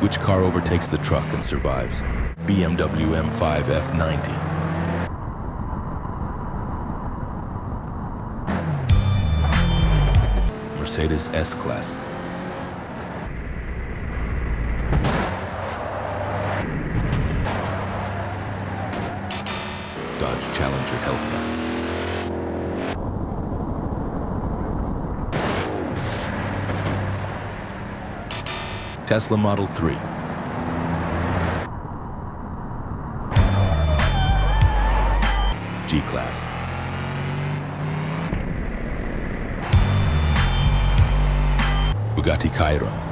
Which car overtakes the truck and survives? BMW M5 F90. Mercedes S-Class. Dodge Challenger Hellcat. Tesla Model 3. G-Class. Bugatti Chiron.